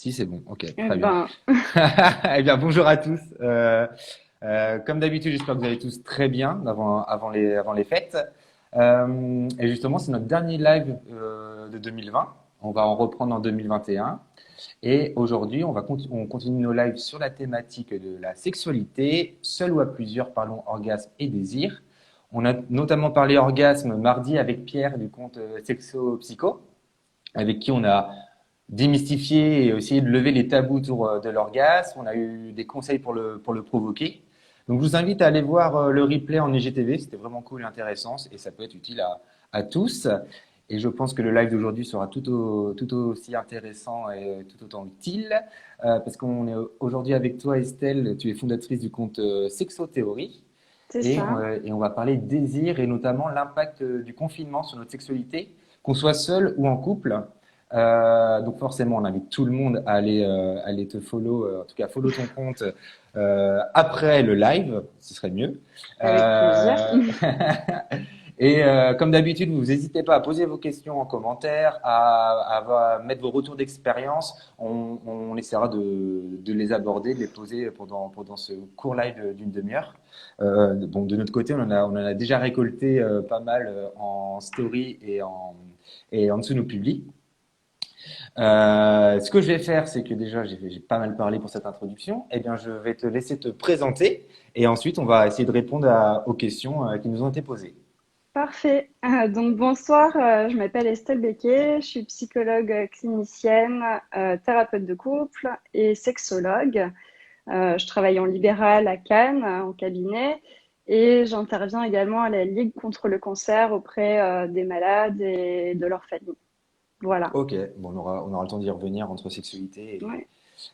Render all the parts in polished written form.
Si, c'est bon. Ok, Eh très bien. ben, Eh bien, bonjour à tous. Comme d'habitude, j'espère que vous allez tous très bien avant les fêtes. Et justement, c'est notre dernier live de 2020. On va en reprendre en 2021. Et aujourd'hui, on continue nos lives sur la thématique de la sexualité, seul ou à plusieurs, parlons orgasme et désir. On a notamment parlé orgasme mardi avec Pierre du compte Sexo Psycho, avec qui on a démystifié et essayé de lever les tabous autour de l'orgasme. On a eu des conseils pour le provoquer. Donc, je vous invite à aller voir le replay en IGTV. C'était vraiment cool et intéressant et ça peut être utile à tous. Et je pense que le live d'aujourd'hui sera tout aussi intéressant et tout autant utile parce qu'on est aujourd'hui avec toi, Estelle. Tu es fondatrice du compte Sexothéorie c'est ça. et on va parler de désir et notamment l'impact du confinement sur notre sexualité, qu'on soit seul ou en couple. Donc forcément, on invite tout le monde à aller te follow, en tout cas follow ton compte après le live, ce serait mieux. Avec plaisir. Euh, comme d'habitude, vous n'hésitez pas à poser vos questions en commentaire, à mettre vos retours d'expérience. On essaiera de les aborder, de les poser pendant ce court live d'une demi-heure. Bon, de notre côté, on en a déjà récolté pas mal en story et en dessous de nos publics. Ce que je vais faire, c'est que déjà, j'ai pas mal parlé pour cette introduction. Eh bien, je vais te laisser te présenter et ensuite, on va essayer de répondre aux questions qui nous ont été posées. Parfait. Donc bonsoir, je m'appelle Estelle Becquet, je suis psychologue clinicienne, thérapeute de couple et sexologue. Je travaille en libéral à Cannes, en cabinet, et j'interviens également à la Ligue contre le cancer auprès des malades et de leurs familles. Voilà. Ok, bon, on aura le temps d'y revenir entre sexualité Ouais.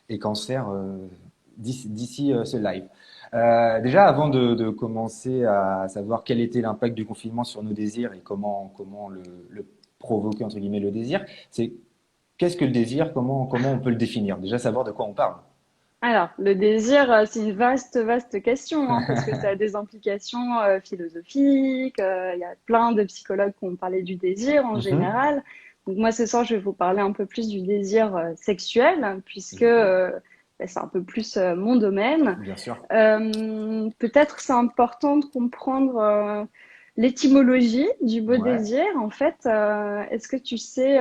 et cancer d'ici ce live. Déjà, avant de commencer à savoir quel était l'impact du confinement sur nos désirs et comment le provoquer, entre guillemets, le désir, c'est qu'est-ce que le désir, comment on peut le définir? Déjà, savoir de quoi on parle. Alors, le désir, c'est une vaste question, hein, parce que ça a des implications philosophiques. Il y a plein de psychologues qui ont parlé du désir en Mhm. général. Donc moi, ce soir, je vais vous parler un peu plus du désir sexuel, puisque Génial. bah, c'est un peu plus mon domaine. Bien sûr. Peut-être c'est important de comprendre l'étymologie du mot Ouais. désir. En fait, est-ce que tu sais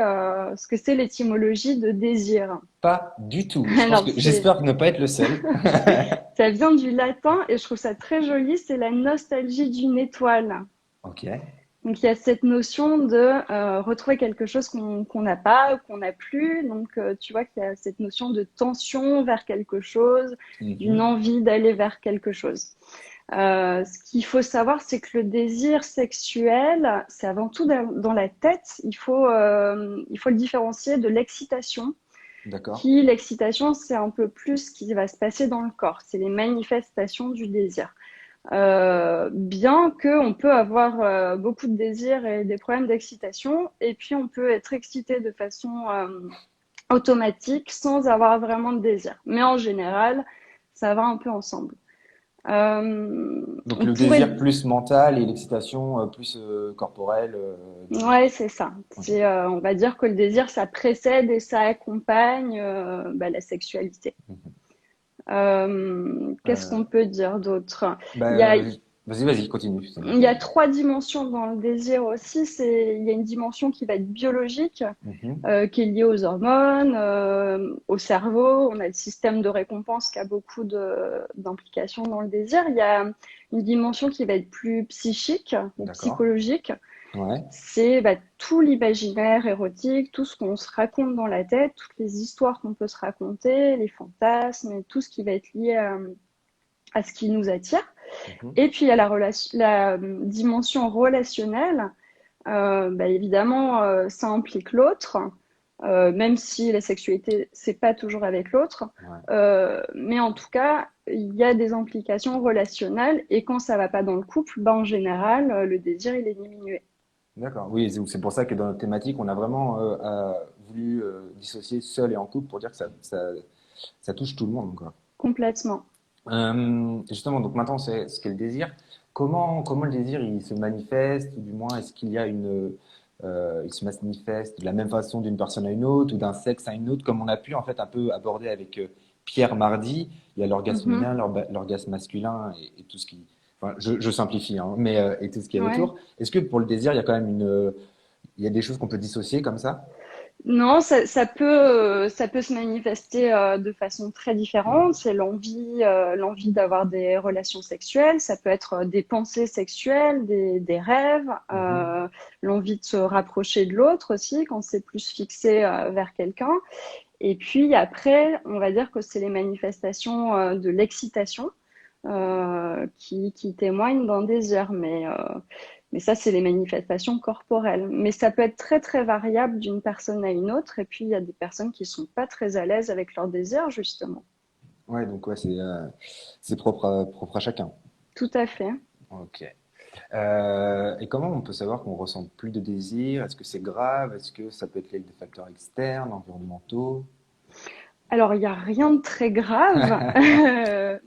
ce que c'est l'étymologie de désir? Pas du tout. Je pense Alors, que j'espère ne pas être le seul. ça vient du latin et je trouve ça très joli, c'est la nostalgie d'une étoile. Ok. Donc il y a cette notion de retrouver quelque chose qu'on n'a pas ou qu'on n'a plus. Donc tu vois qu'il y a cette notion de tension vers quelque chose, d'une Mhm. envie d'aller vers quelque chose. Ce qu'il faut savoir, c'est que le désir sexuel, c'est avant tout dans la tête. Il faut le différencier de l'excitation. D'accord. L'excitation, c'est un peu plus ce qui va se passer dans le corps. C'est les manifestations du désir. Bien qu'on peut avoir beaucoup de désir et des problèmes d'excitation, et puis on peut être excité de façon automatique sans avoir vraiment de désir. Mais en général, ça va un peu ensemble. Donc On le pourrait, désir plus mental et l'excitation plus corporelle. ouais, c'est ça. Ok. On va dire que le désir, ça précède et ça accompagne bah, la sexualité. Mhm. Qu'est-ce Euh, qu'on peut dire d'autre? Il y a, bah, vas-y, continue. C'est moi Il y a trois dimensions dans le désir aussi. Il y a une dimension qui va être biologique, Mhm. qui est liée aux hormones, au cerveau. On a le système de récompense qui a beaucoup d'implications dans le désir. Il y a une dimension qui va être plus psychique ou D'accord. psychologique. Ouais. C'est bah, tout l'imaginaire érotique, tout ce qu'on se raconte dans la tête, toutes les histoires qu'on peut se raconter, les fantasmes, et tout ce qui va être lié à ce qui nous attire. Mhm. Et puis il y a la dimension relationnelle. Bah, évidemment, ça implique l'autre, même si la sexualité, c'est pas toujours avec l'autre. Ouais. Mais en tout cas, il y a des implications relationnelles. Et quand ça va pas dans le couple, bah, en général, le désir, il est diminué. D'accord. Oui, c'est pour ça que dans notre thématique, on a vraiment voulu dissocier seul et en couple pour dire que ça touche tout le monde, quoi. Complètement. Justement, donc maintenant, c'est ce qu'est le désir. Comment le désir il se manifeste, ou du moins, est-ce qu'il y a il se manifeste de la même façon d'une personne à une autre ou d'un sexe à une autre, comme on a pu en fait un peu aborder avec Pierre mardi. Il y a l'orgasme Mhm. féminin, l'orgasme masculin et tout ce qui. Enfin, je simplifie, hein, mais et tout ce qui est Ouais. autour. Est-ce que pour le désir, il y a quand même il y a des choses qu'on peut dissocier comme ça? Non, ça peut se manifester de façon très différente. C'est l'envie d'avoir des relations sexuelles. Ça peut être des pensées sexuelles, des rêves, Mhm. l'envie de se rapprocher de l'autre aussi quand c'est plus fixé vers quelqu'un. Et puis après, on va dire que c'est les manifestations de l'excitation qui témoignent d'un désir. Mais ça, c'est les manifestations corporelles. Mais ça peut être très, très variable d'une personne à une autre. Et puis, il y a des personnes qui sont pas très à l'aise avec leur désir, justement. Ouais, donc ouais, c'est propre à chacun. Tout à fait. Ok. Et comment on peut savoir qu'on ressent plus de désir? Est-ce que c'est grave? Est-ce que ça peut être lié avec des facteurs externes, environnementaux? Alors, il n'y a rien de très grave.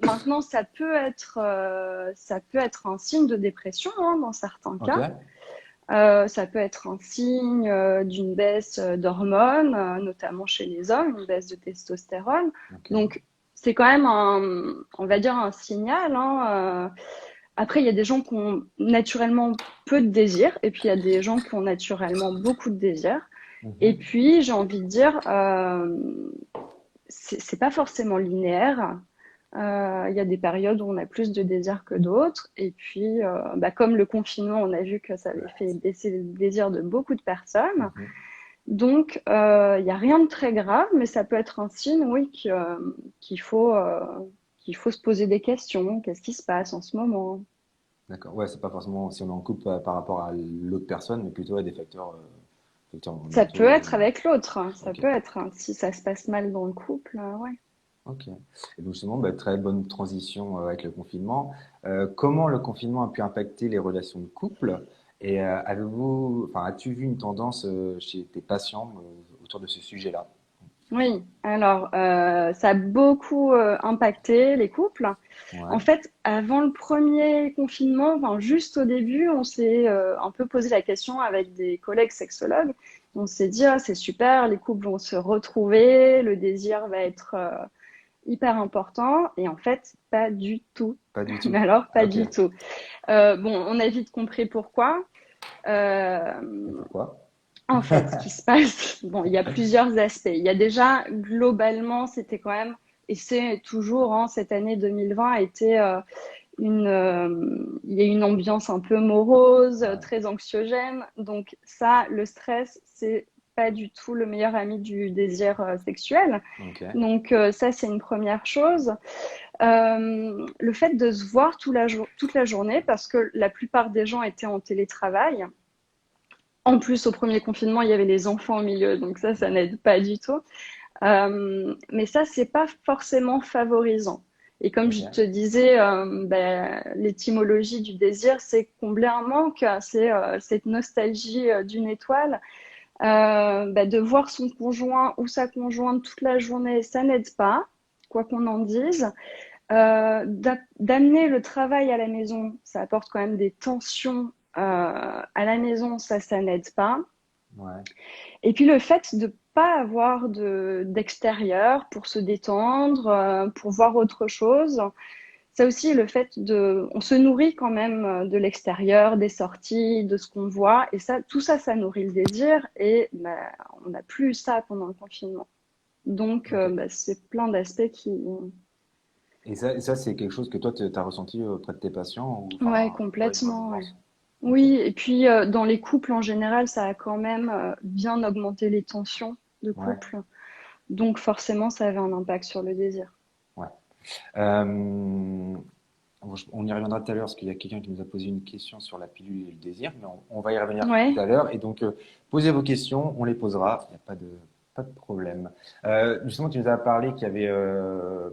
Maintenant, ça peut être un signe de dépression, hein, dans certains Ok, cas. Ça peut être un signe d'une baisse d'hormones, notamment chez les hommes, une baisse de testostérone. ok. Donc, c'est quand même on va dire un signal, hein. Après, il y a des gens qui ont naturellement peu de désir, et puis il y a des gens qui ont naturellement beaucoup de désir. Et Mhm. puis, j'ai envie de dire, c'est pas forcément linéaire. Il y a des périodes où on a plus de désir que d'autres. Et puis, bah, comme le confinement, on a vu que ça avait fait baisser le désir de beaucoup de personnes. Mhm. Donc, il y a rien de très grave, mais ça peut être un signe, oui, qu'il faut se poser des questions. Qu'est-ce qui se passe en ce moment? D'accord. Ouais, c'est pas forcément si on est en couple par rapport à l'autre personne, mais plutôt à des facteurs Ça peut mentaux. être avec l'autre, hein. Ça Ok, peut être, hein. Si ça se passe mal dans le couple, ouais. ok. Et donc justement, bah, très bonne transition avec le confinement. Comment le confinement a pu impacter les relations de couple? Et as-tu vu une tendance chez tes patients autour de ce sujet-là? Oui, alors ça a beaucoup impacté les couples. En Ouais. fait, avant le premier confinement, enfin, juste au début, on s'est un peu posé la question avec des collègues sexologues. On s'est dit, ah, c'est super, les couples vont se retrouver, le désir va être hyper important. Et en fait, pas du tout. Pas du tout. Mais alors, pas Ok. du tout. Bon, on a vite compris pourquoi. Euh, Et pourquoi? En fait, ce qui se passe, bon, il y a plusieurs aspects. Il y a déjà, globalement, c'était quand même, et c'est toujours, hein, cette année 2020 a été il y a une ambiance un peu morose, Ouais. très anxiogène. Donc ça, le stress, c'est pas du tout le meilleur ami du désir sexuel. Ok. Donc ça, c'est une première chose. Le fait de se voir toute la journée, parce que la plupart des gens étaient en télétravail. En plus, au premier confinement, il y avait les enfants au milieu, donc ça n'aide pas du tout. Mais ça, c'est pas forcément favorisant. Et comme Ok. je te disais, ben, l'étymologie du désir, c'est combler un manque, c'est cette nostalgie d'une étoile. Ben, de voir son conjoint ou sa conjointe toute la journée, ça n'aide pas, quoi qu'on en dise. D'amener le travail à la maison, ça apporte quand même des tensions à la maison, ça n'aide pas. Ouais. Et puis le fait de pas avoir d'extérieur pour se détendre, pour voir autre chose, ça aussi le fait on se nourrit quand même de l'extérieur, des sorties, de ce qu'on voit, et ça, tout ça, ça nourrit le désir, et bah, on n'a plus ça pendant le confinement. Donc Ok. bah, c'est plein d'aspects qui, Et ça, c'est quelque chose que toi, tu as ressenti auprès de tes patients ou ouais, enfin, ouais, une complètement, ouais. resonance. Ok. Oui, et puis dans les couples en général, ça a quand même bien augmenté les tensions de Ouais. couple. Donc forcément, ça avait un impact sur le désir. Ouais. On y reviendra tout à l'heure parce qu'il y a quelqu'un qui nous a posé une question sur la pilule et le désir, mais on va y revenir tout Ouais. à l'heure. Et donc, posez vos questions, on les posera. Il n'y a pas de problème. Justement, tu nous as parlé qu'il y avait euh,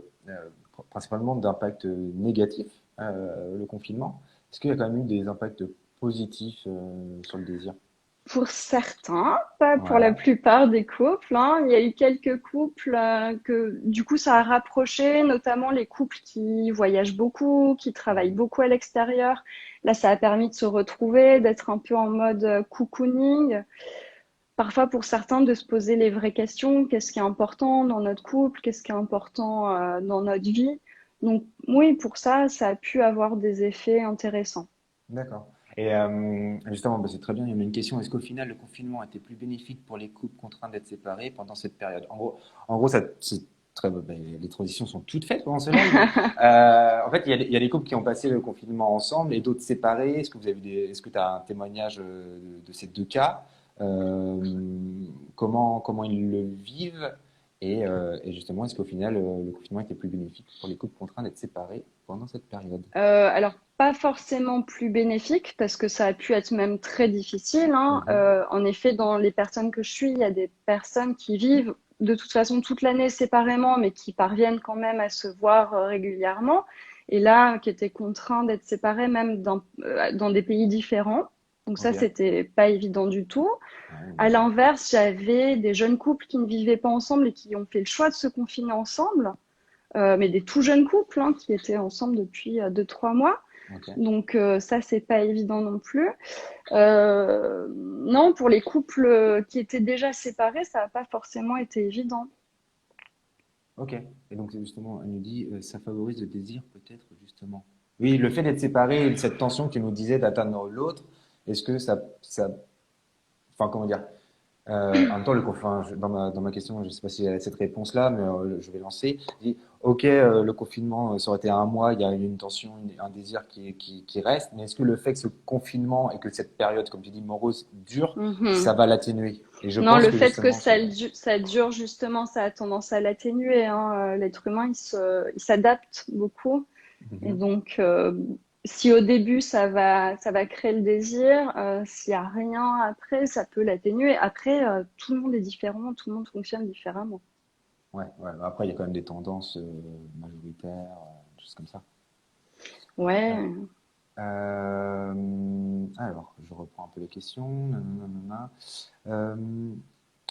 principalement d'impacts négatifs, le confinement. Est-ce qu'il y a quand même eu des impacts positifs sur le désir? Pour certains, pas pour la Ouais, plupart des couples, hein. Il y a eu quelques couples que du coup ça a rapproché, notamment les couples qui voyagent beaucoup, qui travaillent mhm, beaucoup à l'extérieur. Là, ça a permis de se retrouver, d'être un peu en mode cocooning. Parfois, pour certains, de se poser les vraies questions. Qu'est-ce qui est important dans notre couple? Qu'est-ce qui est important dans notre vie? Donc oui, pour ça, ça a pu avoir des effets intéressants. d'accord. Et justement, bah, c'est très bien. Il y a une question. Est-ce qu'au final, le confinement était plus bénéfique pour les couples contraints d'être séparés pendant cette période? En gros, c'est très, bah, les transitions sont toutes faites pendant ce live. En fait, il y a des couples qui ont passé le confinement ensemble et d'autres séparés. Est-ce que tu as un témoignage de ces deux cas? Euh, comment ils le vivent? Et justement, est-ce qu'au final, le confinement était plus bénéfique pour les couples contraints d'être séparés pendant cette période? Alors, pas forcément plus bénéfique, parce que ça a pu être même très difficile, hein. Mhm. En effet, dans les personnes que je suis, il y a des personnes qui vivent de toute façon toute l'année séparément, mais qui parviennent quand même à se voir régulièrement. Et là, qui étaient contraints d'être séparés même dans des pays différents. Donc ça, Ok. c'était pas évident du tout. Ouais, À j'imagine. l'inverse, j'avais des jeunes couples qui ne vivaient pas ensemble et qui ont fait le choix de se confiner ensemble, mais des tout jeunes couples, hein, qui étaient ensemble depuis 2, 3 mois. Ok. Donc ça, c'est pas évident non plus. Non, pour les couples qui étaient déjà séparés, ça n'a pas forcément été évident. Ok. Et donc, justement, elle nous dit, ça favorise le désir, peut-être, justement. Oui, le fait d'être séparé, cette tension que tu nous disais d'atteindre l'autre, est-ce que enfin, comment dire, en même temps, enfin, dans ma question, je ne sais pas si elle a cette réponse-là, mais je vais lancer. Je dis, ok, le confinement, ça aurait été un mois, il y a une tension, un désir qui reste, mais est-ce que le fait que ce confinement et que cette période, comme tu dis, morose, dure, ça Mhm. va l'atténuer? Et je Non, pense le que fait que justement, ça, ça dure justement, ça a tendance à l'atténuer, hein. L'être humain, il s'adapte beaucoup. Et Mhm. donc, si au début ça va créer le désir, s'il y a rien après, ça peut l'atténuer. Après, tout le monde est différent, tout le monde fonctionne différemment. Ouais, ouais. Après, il y a quand même des tendances majoritaires, des choses comme ça. Euh, Ouais, alors, je reprends un peu les questions. Nanana. Euh,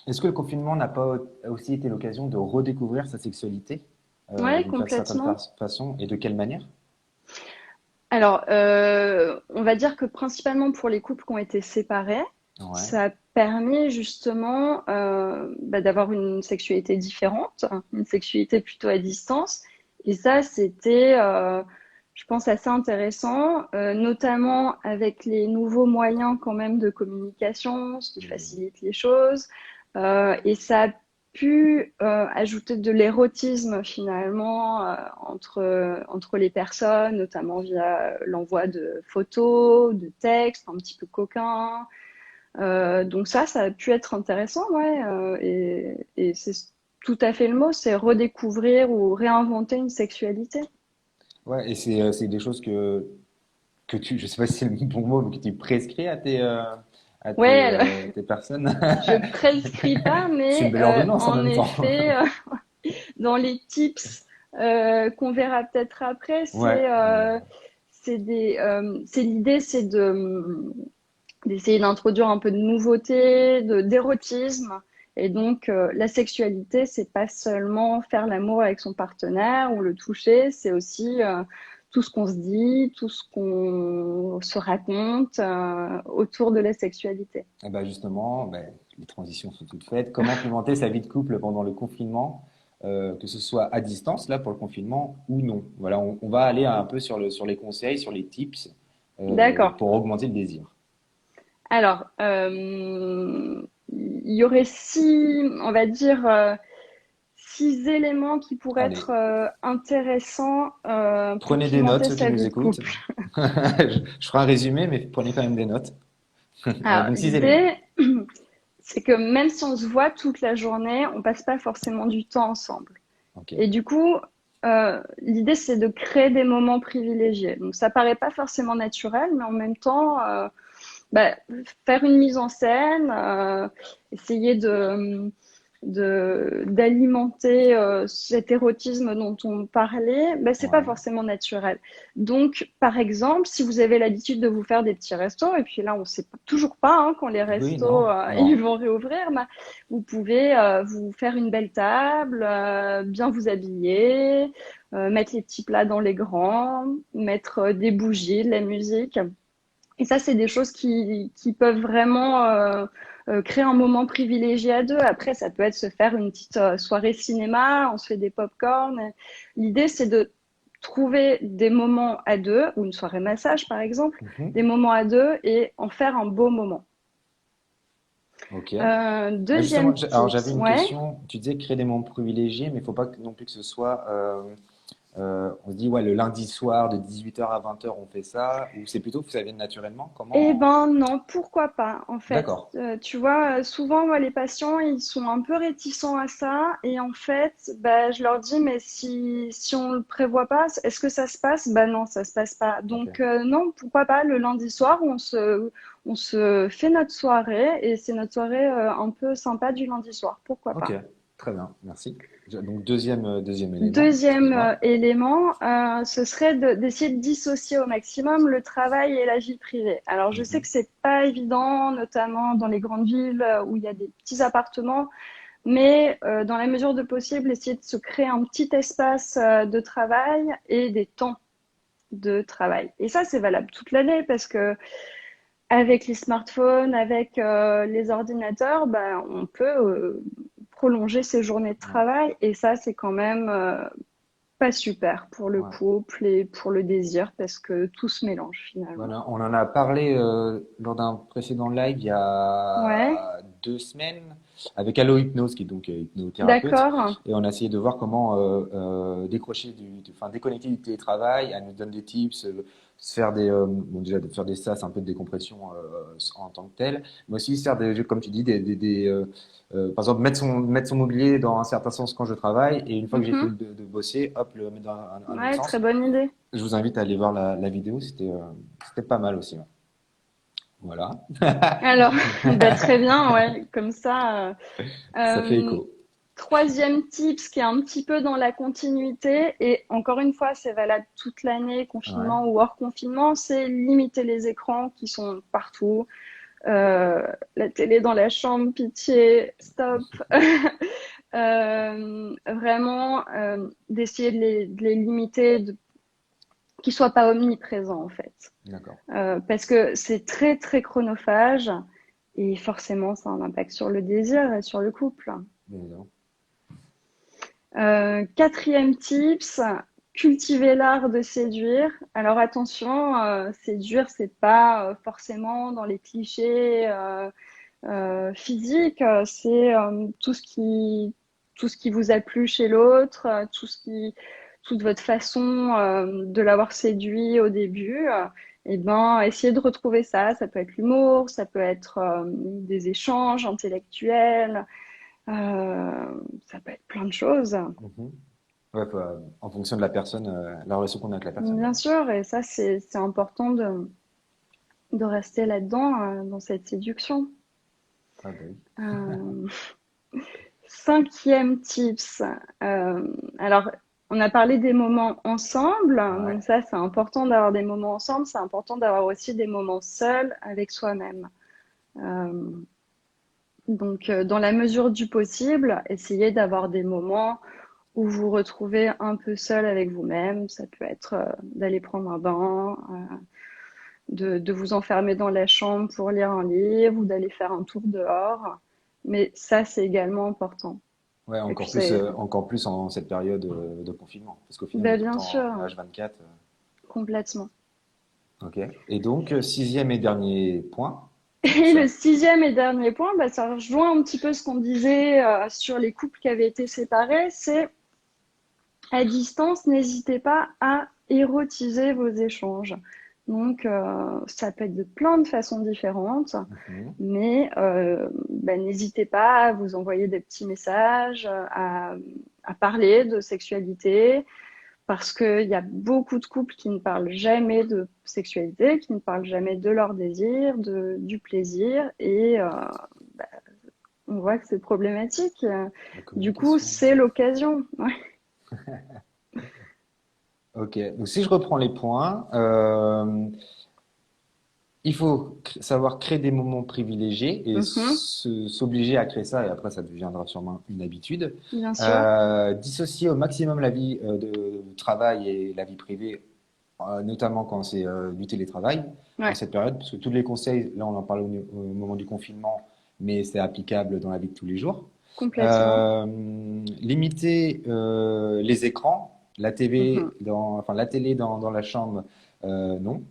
Est-ce que le confinement n'a pas aussi été l'occasion de redécouvrir sa sexualité ouais, d'une certaine complètement. façon et de quelle manière? Alors, on va dire que principalement pour les couples qui ont été séparés, Ouais. ça a permis justement d'avoir une sexualité différente, une sexualité plutôt à distance. Et ça, c'était, je pense, assez intéressant, notamment avec les nouveaux moyens quand même de communication, ce qui Mhm. facilite les choses. Et ça a pu ajouter de l'érotisme finalement entre les personnes, notamment via l'envoi de photos, de textes un petit peu coquins. Donc ça a pu être intéressant, ouais. Et c'est tout à fait le mot, c'est redécouvrir ou réinventer une sexualité. Ouais, et c'est des choses je sais pas si c'est le bon mot, mais que tu prescris Ouais, alors, à tes personnes. je prescris pas, C'est une mais belle ordonnance en en même temps. effet, dans les tips qu'on verra peut-être après, Ouais. c'est l'idée, c'est d'essayer d'introduire un peu de nouveauté, d'érotisme. Et donc, la sexualité, c'est pas seulement faire l'amour avec son partenaire ou le toucher, c'est aussi tout ce qu'on se dit, tout ce qu'on se raconte autour de la sexualité. Et ben justement, ben, les transitions sont toutes faites. Comment pimenter sa vie de couple pendant le confinement, que ce soit à distance, là, pour le confinement, ou non? Voilà, on va aller un peu sur les conseils, sur les tips, D'accord. pour augmenter le désir. Alors, il y aurait on va dire, 6 éléments qui pourraient être Allez, intéressants pour prenez des notes, pimenter ceux qui sa nous vie de écoutent. couple. Je ferai un résumé, mais prenez quand même des notes. Alors, Donc, 6 éléments. l'idée, c'est que même si on se voit toute la journée, on passe pas forcément du temps ensemble. Ok. Et du coup, l'idée, c'est de créer des moments privilégiés. Donc, ça paraît pas forcément naturel, mais en même temps, bah, faire une mise en scène, essayer d'alimenter cet érotisme dont on parlait, ben, c'est pas Ouais. forcément naturel. Donc, par exemple, si vous avez l'habitude de vous faire des petits restos, et puis là, on sait toujours pas hein, quand les Oui, restos non, ils non. vont réouvrir, ben, vous pouvez vous faire une belle table, bien vous habiller, mettre les petits plats dans les grands, mettre des bougies, de la musique. Et ça, c'est des choses qui peuvent vraiment créer un moment privilégié à deux. Après, ça peut être se faire une petite soirée cinéma, on se fait des pop-corn. L'idée, c'est de trouver des moments à deux, ou une soirée massage par exemple, des Mhm. moments à deux et en faire un beau moment. Ok. Justement, Deuxième alors j'avais tips, une ouais. question. Tu disais créer des moments privilégiés, mais il faut pas non plus que ce soit. On se dit, ouais, le lundi soir de 18h à 20h, on fait ça, ou c'est plutôt que ça vienne naturellement? Eh Comment? ben non, pourquoi pas en fait. D'accord. Tu vois, souvent moi, les patients ils sont un peu réticents à ça et en fait, bah, je leur dis mais si on le prévoit pas, est-ce que ça se passe? Bah non, ça se passe pas. Ok. Donc non, pourquoi pas le lundi soir on se fait notre soirée et c'est notre soirée un peu sympa du lundi soir. Pourquoi Ok. pas? Très bien. Merci. Donc deuxième élément. Deuxième Excuse-moi. élément, ce serait d'essayer de dissocier au maximum le travail et la vie privée. Alors, je sais Mhm. que c'est pas évident, notamment dans les grandes villes où il y a des petits appartements, mais dans la mesure de possible, essayer de se créer un petit espace de travail et des temps de travail. Et ça, c'est valable toute l'année parce que avec les smartphones, avec les ordinateurs, ben, on peut prolonger ses journées de Ouais. travail et ça, c'est quand même pas super pour le Ouais. couple et pour le désir parce que tout se mélange finalement. Voilà, on en a parlé lors d'un précédent live il y Ouais, a 2 semaines avec Allo Hypnose, qui est donc hypnothérapeute, d'accord. et on a essayé de voir comment décrocher enfin déconnecter du télétravail. Elle nous donne des tips, se faire bon, déjà de faire des sas, un peu de décompression en tant que tel, mais aussi se faire des, comme tu dis, par exemple mettre son mobilier dans un certain sens quand je travaille, et une fois que j'ai fini Mhm. de bosser, hop, le mettre dans un autre Ouais, très sens. bonne idée. Je vous invite à aller voir la vidéo, c'était pas mal aussi, ouais. Voilà. Alors, bah, très bien, ouais, comme ça. Ça fait Euh, écho. troisième tips qui est un petit peu dans la continuité, et encore une fois, c'est valable toute l'année, Ouais. confinement ou hors confinement, c'est limiter les écrans qui sont partout. La télé dans la chambre, pitié, stop. Vraiment, d'essayer de les limiter, qu'ils soient pas omniprésents en fait. D'accord. Parce que c'est très très chronophage et forcément ça a un impact sur le désir et sur le couple. Bien évidemment. Quatrième tips, cultiver l'art de séduire. Alors attention, séduire c'est pas forcément dans les clichés physiques, c'est tout ce qui vous a plu chez l'autre, toute votre façon de l'avoir séduit au début. Et ben, essayez de retrouver ça. Ça peut être l'humour, ça peut être des échanges intellectuels, ça peut être plein de choses. Mhm. Ouais, en fonction de la personne, la relation qu'on a avec la personne, Bien d'ailleurs. sûr, et ça, c'est important de rester là-dedans, dans cette séduction. Ah bah oui. Euh, cinquième tips. Alors, on a parlé des moments ensemble, Ouais. donc ça, c'est important d'avoir des moments ensemble. C'est important d'avoir aussi des moments seuls avec soi-même. Euh, donc, dans la mesure du possible, essayez d'avoir des moments où vous vous retrouvez un peu seul avec vous-même. Ça peut être d'aller prendre un bain, de vous enfermer dans la chambre pour lire un livre ou d'aller faire un tour dehors. Mais ça, c'est également important. Ouais, Et puis, c'est encore plus en cette période de confinement. Parce qu'au final, on est ben, tout le bien temps en sûr, H24. complètement. Ok. Et donc, sixième et dernier point, Et tips. le sixième et dernier point, bah, ça rejoint un petit peu ce qu'on disait sur les couples qui avaient été séparés, c'est à distance, n'hésitez pas à érotiser vos échanges. Donc, ça peut être de plein de façons différentes, Mhm. mais bah, n'hésitez pas à vous envoyer des petits messages, à parler de sexualité, parce qu'il y a beaucoup de couples qui ne parlent jamais de sexualité, qui ne parlent jamais de leur désir, du plaisir, et on voit que c'est problématique. La Du coup, communication. c'est l'occasion. Ouais. Ok, donc si je reprends les points, il faut savoir créer des moments privilégiés et Mhm, s'obliger à créer ça, et après ça deviendra sûrement une habitude. bien sûr. Dissocier au maximum la vie de travail et la vie privée, notamment quand c'est du télétravail en Ouais, cette période, parce que tous les conseils, là on en parle au moment du confinement, mais c'est applicable dans la vie de tous les jours. complètement. Limiter les écrans, la Mhm. TV enfin la télé dans la chambre, non.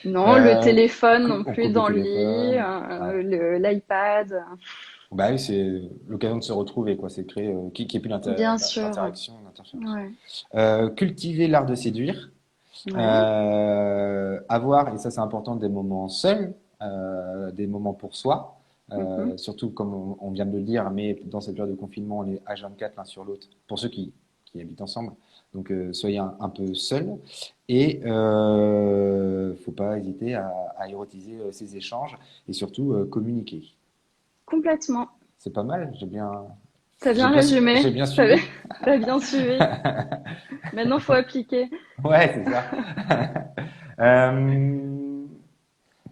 Non, le téléphone non On plus coupe le dans le lit, téléphone. Ouais. l'iPad. Bah oui, c'est l'occasion de se retrouver, quoi. C'est créer qu'il y ait plus Bien sûr. d'interaction, d'interférence. Ouais. Cultiver l'art de séduire. Ouais. Avoir, et ça c'est important, des moments seuls, des moments pour soi. Mhm. Surtout comme on vient de le dire, mais dans cette période de confinement, on est H24 l'un sur l'autre, pour ceux qui habitent ensemble. Donc soyez un peu seuls. Et faut pas hésiter à érotiser ces échanges et surtout communiquer. Complètement. C'est pas mal, T'as bien résumé. j'ai bien T'as, suivi. t'as bien suivi. Maintenant, faut appliquer. Ouais, c'est ça. Euh,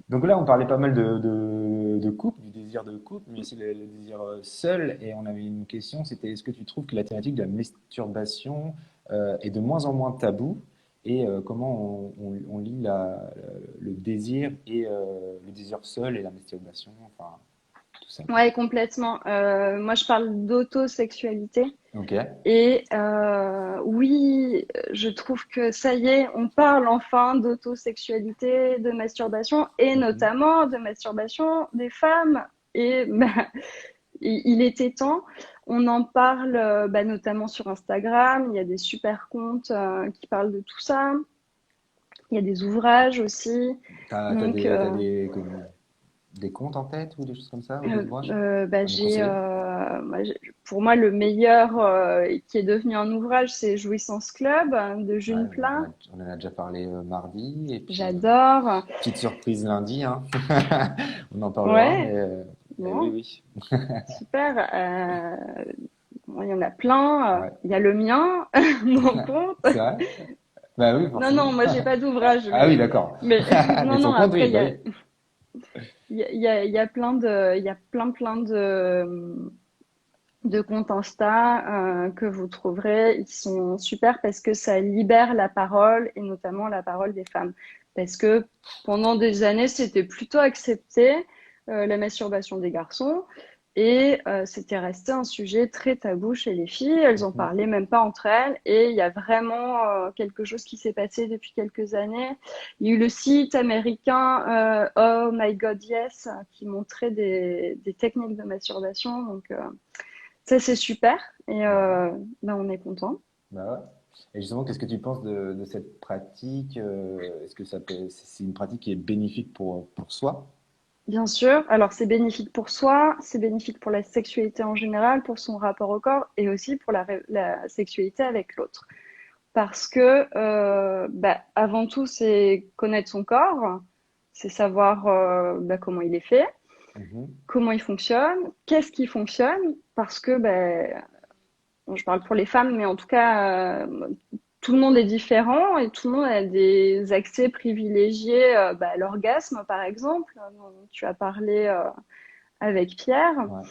donc là, on parlait pas mal de couple, du désir de couple, mais aussi le désir seul. Et on avait une question, c'était est-ce que tu trouves que la thématique de la masturbation est de moins en moins tabou? Et comment on lie le désir et le désir seul et la masturbation, enfin, tout ça. Ouais, complètement. Moi, je parle d'autosexualité. Ok. Et oui, je trouve que ça y est, on parle enfin d'autosexualité, de masturbation, et Mhm. notamment de masturbation des femmes. Et bah, il était temps. On en parle bah, notamment sur Instagram. Il y a des super comptes qui parlent de tout ça. Il y a des ouvrages aussi. Donc, T'as des comptes en tête ou des choses comme ça, ou des ouvrages bah, à nous conseiller? pour moi, le meilleur qui est devenu un ouvrage, c'est Jouissance Club de Ouais, June Plat. on en a déjà parlé mardi, et puis J'adore. petite surprise lundi, hein. On en parlera, Ouais, mais oui, bon, oui. super. Bon, il y en a plein. Ouais. Il y a le mien, mon compte. C'est vrai? Bah oui, Non, forcément. non, moi, j'ai pas d'ouvrage, Ah oui, d'accord. mais Mais non, non, ton compte, après, oui, bah oui. il y a plein il y a plein de comptes Insta que vous trouverez. Ils sont super parce que ça libère la parole et notamment la parole des femmes. Parce que pendant des années, c'était plutôt accepté, la masturbation des garçons. Et c'était resté un sujet très tabou chez les filles. Elles en Mhm. parlaient même pas entre elles. Et il y a vraiment quelque chose qui s'est passé depuis quelques années. Il y a eu le site américain Oh My God Yes qui montrait des techniques de masturbation. Donc ça, c'est super et Bah ouais. ben, on est content. Bah ouais. Et justement, qu'est-ce que tu penses de cette pratique? Est-ce que c'est une pratique qui est bénéfique pour soi? Bien sûr, alors c'est bénéfique pour soi, c'est bénéfique pour la sexualité en général, pour son rapport au corps et aussi pour la sexualité avec l'autre. Parce que, bah, avant tout, c'est connaître son corps, c'est savoir bah, comment il est fait, Mhm. comment il fonctionne, qu'est-ce qui fonctionne, parce que, bah, bon, je parle pour les femmes, mais en tout cas, tout le monde est différent et tout le monde a des accès privilégiés bah, à l'orgasme, par exemple, dont tu as parlé avec Pierre. Ouais.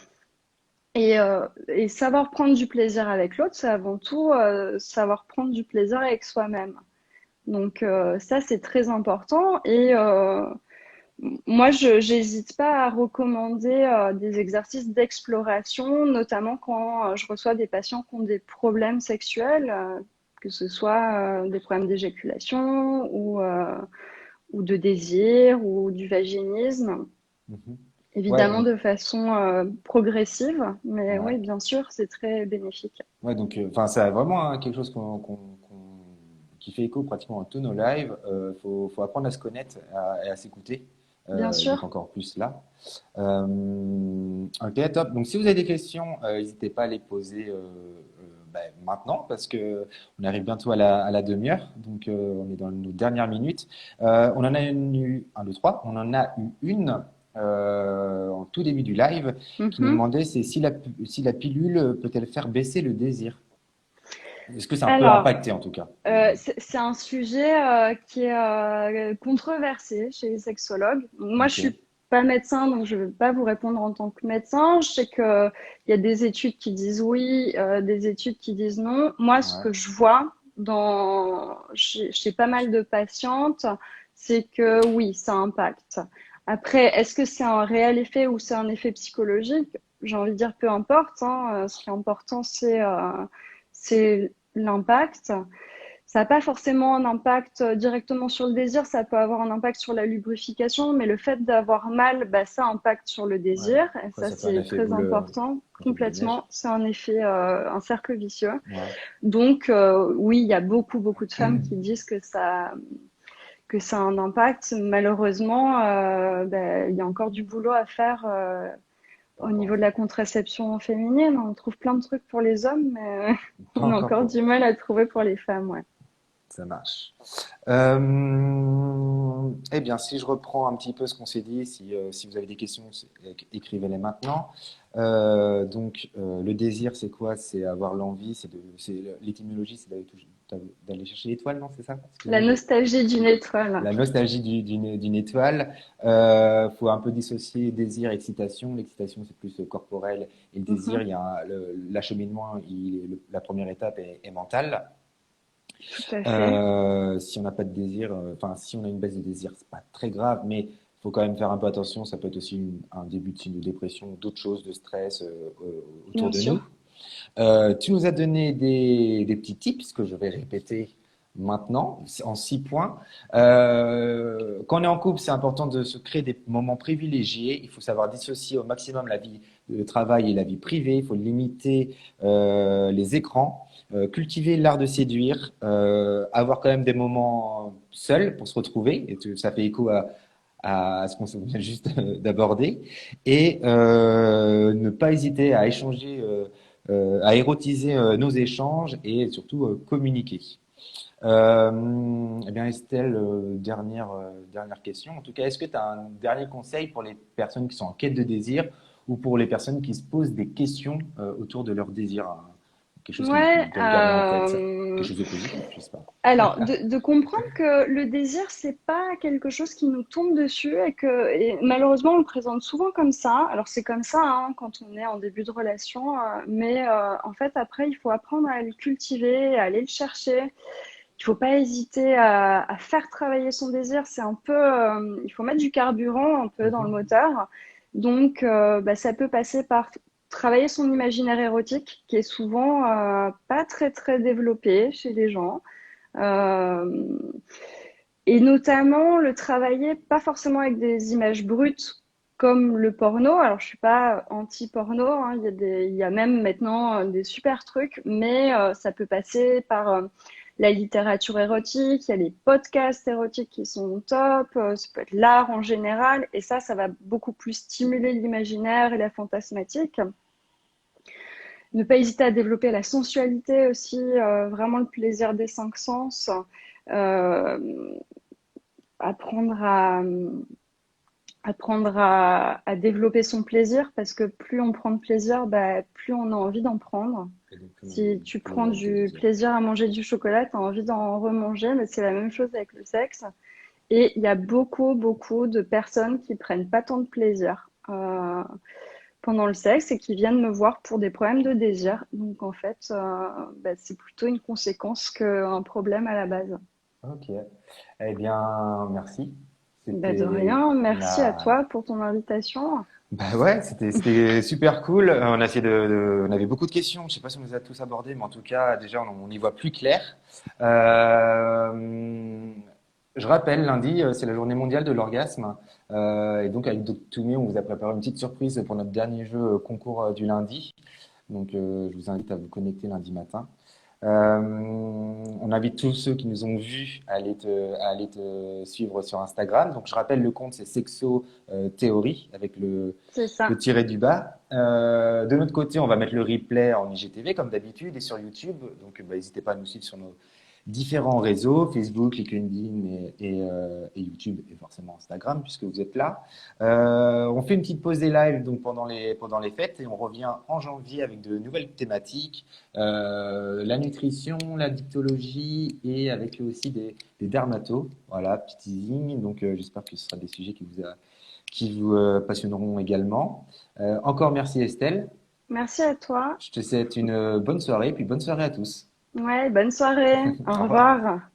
Et savoir prendre du plaisir avec l'autre, c'est avant tout savoir prendre du plaisir avec soi-même. Donc ça, c'est très important. Et moi, je n'hésite pas à recommander des exercices d'exploration, notamment quand je reçois des patients qui ont des problèmes sexuels, que ce soit des problèmes d'éjaculation ou de désir ou du vaginisme, Mhm. Ouais, évidemment donc, de façon progressive, mais ouais. oui, bien sûr, c'est très bénéfique. Ouais, donc, enfin, c'est vraiment hein, quelque chose qui fait écho pratiquement à tous nos lives. Faut apprendre à se connaître et à s'écouter. Bien Donc sûr, encore plus là. Ok, top. Donc si vous avez des questions, n'hésitez pas à les poser maintenant parce que on arrive bientôt à la demi-heure. Donc on est dans nos dernières minutes. On en a eu un, deux, trois. On en a eu une. en tout début du live, qui nous Mhm. demandait c'est si la pilule peut-elle faire baisser le désir? Est-ce que ça peut Alors, impacter en tout cas? c'est un sujet qui est controversé chez les sexologues. Moi, je Ok, suis pas médecin, donc je ne vais pas vous répondre en tant que médecin. Je sais qu'il y a des études qui disent oui, des études qui disent non. Moi, ce ouais, que je vois chez pas mal de patientes, c'est que oui, ça impacte. Après, est-ce que c'est un réel effet ou c'est un effet psychologique? J'ai envie de dire peu importe, hein. Ce qui est important, c'est l'impact. Ça n'a pas forcément un impact directement sur le désir, ça peut avoir un impact sur la lubrification, mais le fait d'avoir mal, bah, ça impacte sur le ouais. désir, et Après, ça ça fait un c'est effet très important. boule de neige. Complètement, c'est un effet, un cercle vicieux. Ouais. Donc oui, il y a beaucoup de femmes qui disent que ça a un impact. Malheureusement, bah, il y a encore du boulot à faire Pas au encore niveau de fait. la contraception féminine. On trouve plein de trucs pour les hommes, mais Pas on a encore encore pour. du mal à trouver pour les femmes, ouais. Ça marche. Eh bien, si je reprends un petit peu ce qu'on s'est dit, si vous avez des questions, écrivez-les maintenant. Le désir, c'est quoi? C'est avoir l'envie, l'étymologie, c'est d'aller chercher l'étoile, non? C'est ça? La Excusez-moi, nostalgie d'une étoile. la nostalgie d'une étoile. Faut un peu dissocier désir, excitation. L'excitation, c'est plus corporel, et le désir, Mhm, il y a l'acheminement, la première étape est mentale. tout à fait. Si on n'a pas de désir, enfin, si on a une baisse de désir, c'est pas très grave, mais il faut quand même faire un peu attention. Ça peut être aussi un début de signe de dépression, d'autres choses, de stress autour Bien de nous. sûr. Tu nous as donné des petits tips que je vais répéter maintenant en 6 points. Quand on est en couple, c'est important de se créer des moments privilégiés. Il faut savoir dissocier au maximum la vie de travail et la vie privée. Il faut limiter les écrans, cultiver l'art de séduire, avoir quand même des moments seuls pour se retrouver. Ça fait écho à ce qu'on vient juste d'aborder. Et ne pas hésiter à échanger. À érotiser nos échanges et surtout communiquer. Eh bien Estelle, dernière question. En tout cas, est-ce que tu as un dernier conseil pour les personnes qui sont en quête de désir ou pour les personnes qui se posent des questions autour de leur désir, hein? Quelque chose qu'ils Ouais. doivent garder en tête, quelque chose de positif, je sais pas. Alors, de comprendre que le désir, c'est pas quelque chose qui nous tombe dessus et malheureusement, on le présente souvent comme ça. Alors, c'est comme ça hein, quand on est en début de relation, mais en fait, après, il faut apprendre à le cultiver, à aller le chercher. Il faut pas hésiter à faire travailler son désir. C'est un peu, il faut mettre du carburant un peu dans le Mhm. moteur. Donc, bah, ça peut passer par travailler son imaginaire érotique, qui est souvent pas très développé chez les gens. Euh, et notamment le travailler pas forcément avec des images brutes comme le porno. Alors je suis pas anti-porno, hein. Il y a même maintenant des super trucs, mais ça peut passer par la littérature érotique, il y a les podcasts érotiques qui sont top, ça peut être l'art en général, et ça va beaucoup plus stimuler l'imaginaire et la fantasmatique. Ne pas hésiter à développer la sensualité aussi, vraiment le plaisir des cinq sens. Euh, apprendre à développer son plaisir parce que plus on prend de plaisir, bah, plus on a envie d'en prendre. Et donc, Si tu plus on prends a de du désir. plaisir à manger du chocolat, tu as envie d'en remanger, mais c'est la même chose avec le sexe. Et il y a beaucoup de personnes qui prennent pas tant de plaisir pendant le sexe et qui viennent me voir pour des problèmes de désir. Donc en fait, bah, c'est plutôt une conséquence qu'un problème à la base. Ok. Eh bien, merci. Bah, de C'était rien, merci à la, toi pour ton invitation. Bah ouais, c'était super cool. On a essayé on avait beaucoup de questions. Je sais pas si on les a tous abordées, mais en tout cas, déjà, on y voit plus clair. Je rappelle, lundi, c'est la journée mondiale de l'orgasme. Et donc, avec Dr. Toomey, on vous a préparé une petite surprise pour notre dernier jeu concours du lundi. Donc, je vous invite à vous connecter lundi matin. On invite tous ceux qui nous ont vus à aller te suivre sur Instagram. Donc, je rappelle, le compte, c'est Sexo Théorie avec C'est le ça. tiré du bas. De notre côté, on va mettre le replay en IGTV comme d'habitude et sur YouTube. Donc, bah, n'hésitez pas à nous suivre sur différents réseaux, Facebook, LinkedIn et YouTube et forcément Instagram puisque vous êtes là. On fait une petite pause des lives donc pendant les fêtes et on revient en janvier avec de nouvelles thématiques, la nutrition, la dictologie et avec aussi des dermatos. Voilà, petit teasing. Donc j'espère que ce sera des sujets qui vous passionneront également. Encore merci Estelle. Merci à toi. Je te souhaite une bonne soirée, puis bonne soirée à tous. Ouais, bonne soirée. Au Au revoir. revoir.